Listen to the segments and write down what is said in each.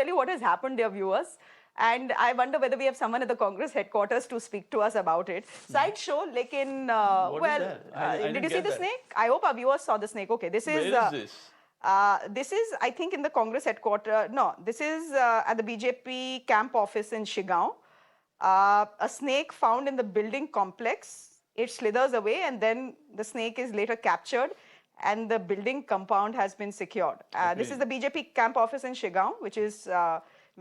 you what has happened, dear viewers. And I wonder whether we have someone at the Congress headquarters to speak to us about it. Side show, lekin, did you see the snake? I hope our viewers saw the snake. Okay, this is... Where is this? This is, I think, in the Congress headquarters. No, this is at the BJP camp office in Shiggaon. A snake found in the building complex. It slithers away and then the snake is later captured and the building compound has been secured. This is the BJP camp office in Shiggaon, which is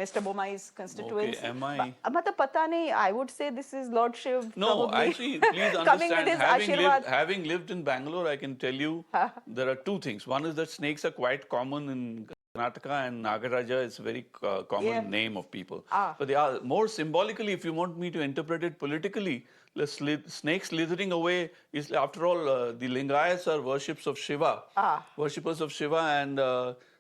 Mr. Bommai's constituency. Okay, am I... I would say this is Lord Shiv. No, actually, please understand, having lived in Bangalore, I can tell you there are two things. One is that snakes are quite common in Karnataka, and Nagaraja is a very common name of people. But they are more symbolically, if you want me to interpret it politically, the snake slithering away is, after all, the Lingayats are worshippers of Shiva, and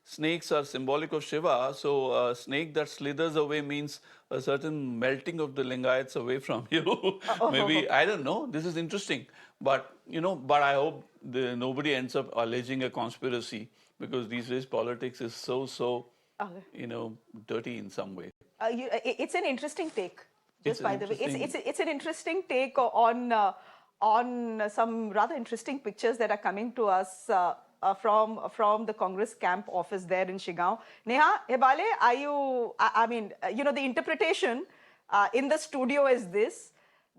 snakes are symbolic of Shiva. So a snake that slithers away means a certain melting of the Lingayats away from you. Maybe, I don't know. This is interesting. But, you know, but I hope nobody ends up alleging a conspiracy, because these days politics is so, you know, dirty in some way. It's an interesting take. Just by the way, it's an interesting take on some rather interesting pictures that are coming to us from the Congress camp office there in Shiggaon. Neha, Hebale, are you? I mean, you know, the interpretation in the studio is this: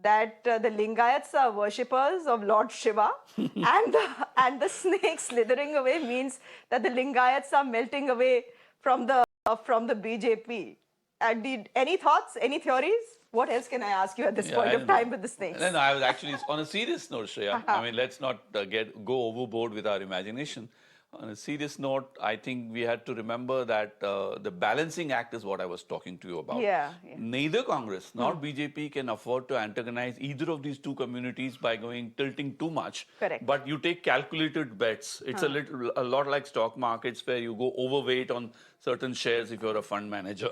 that the Lingayats are worshippers of Lord Shiva, and the snake slithering away means that the Lingayats are melting away from the BJP. Any thoughts? Any theories? What else can I ask you at this point of time with the snakes? No, I was actually, on a serious note, Shreya, I mean, let's not go overboard with our imagination. On a serious note, I think we had to remember that the balancing act is what I was talking to you about. Neither Congress nor BJP can afford to antagonize either of these two communities by tilting too much. Correct. But you take calculated bets. It's a lot like stock markets, where you go overweight on certain shares if you're a fund manager.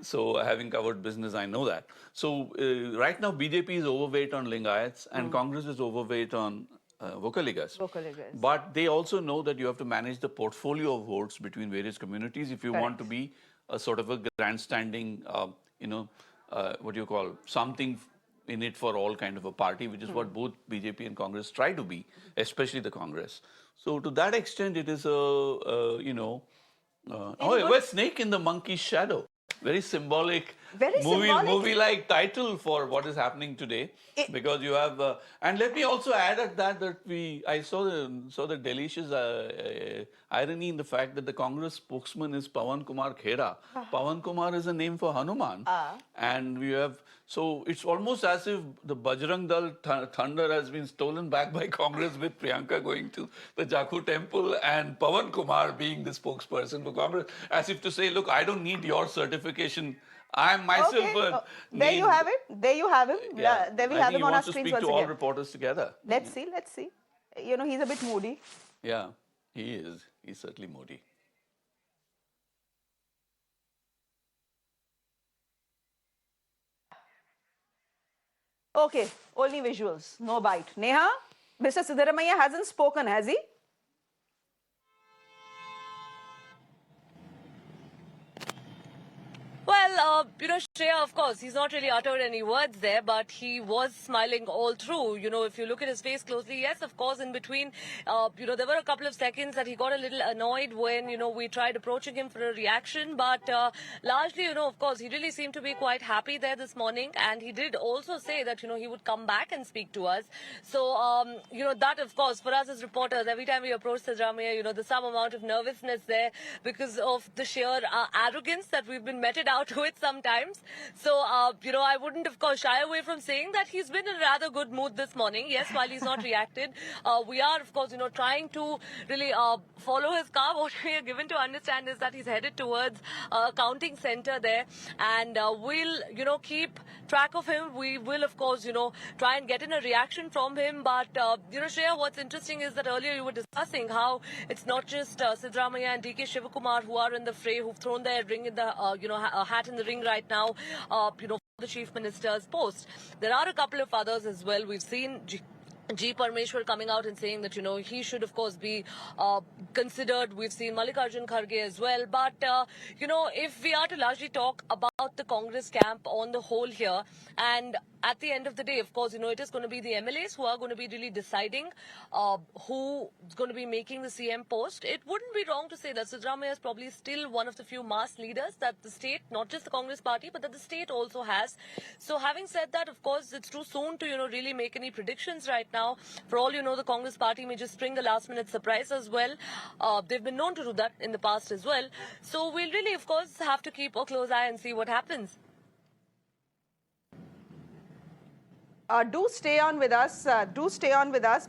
So having covered business, I know that. So right now, BJP is overweight on Lingayats and Congress is overweight on Vocaligas. But they also know that you have to manage the portfolio of votes between various communities if you want to be a sort of a grandstanding, you know, what do you call, something in it for all kind of a party, which is what both BJP and Congress try to be, especially the Congress. So to that extent, it is a you know, a snake in the monkey's shadow. Very symbolic, movie-like title for what is happening today, because you have, and let me also add at that I saw the delicious irony in the fact that the Congress spokesman is Pawan Kumar Khera. Pawan Kumar is a name for Hanuman, and we have, so it's almost as if the Bajrang Dal thunder has been stolen back by Congress, with Priyanka going to the Jakku temple and Pawan Kumar being the spokesperson for Congress, as if to say, look, I don't need your certification. I am myself. There you have it. There you have him. There we have him on our screens once again. He wants to speak to all reporters together. Let's see. Let's see. You know, he's a bit moody. Yeah, he is. He's certainly moody. Okay, only visuals, no bite. Neha, Mr. Siddaramaiah hasn't spoken, has he? Well, you know, Shreya, of course, he's not really uttered any words there, but he was smiling all through. You know, if you look at his face closely, yes, of course, in between, you know, there were a couple of seconds that he got a little annoyed when, you know, we tried approaching him for a reaction. But largely, you know, of course, he really seemed to be quite happy there this morning. And he did also say that, you know, he would come back and speak to us. So, you know, that, of course, for us as reporters, every time we approach Siddaramaiah, you know, there's some amount of nervousness there because of the sheer arrogance that we've been meted out with sometimes. So, you know, I wouldn't, of course, shy away from saying that he's been in a rather good mood this morning. Yes, while he's not reacted, we are, of course, you know, trying to really follow his car. What we are given to understand is that he's headed towards a counting center there, and we'll, you know, keep track of him. We will, of course, you know, try and get in a reaction from him. But, you know, Shreya, what's interesting is that earlier you were discussing how it's not just Siddaramaiah and DK Shivakumar who are in the fray, who've thrown their ring in the, you know, hat in the ring right now, you know, for the Chief Minister's post. There are a couple of others as well. We've seen G. Parmeshwar coming out and saying that, he should, of course, be considered. We've seen Mallikarjun Kharge as well. But, if we are to largely talk about the Congress camp on the whole here, and at the end of the day, of course, it is going to be the MLAs who are going to be really deciding who's going to be making the CM post. It wouldn't be wrong to say that Siddaramaiah is probably still one of the few mass leaders that the state, not just the Congress party, but that the state also has. So having said that, of course, it's too soon to, really make any predictions right now. For all you know, the Congress party may just spring a last-minute surprise as well. They've been known to do that in the past as well. So we'll really, of course, have to keep a close eye and see what happens. Do stay on with us.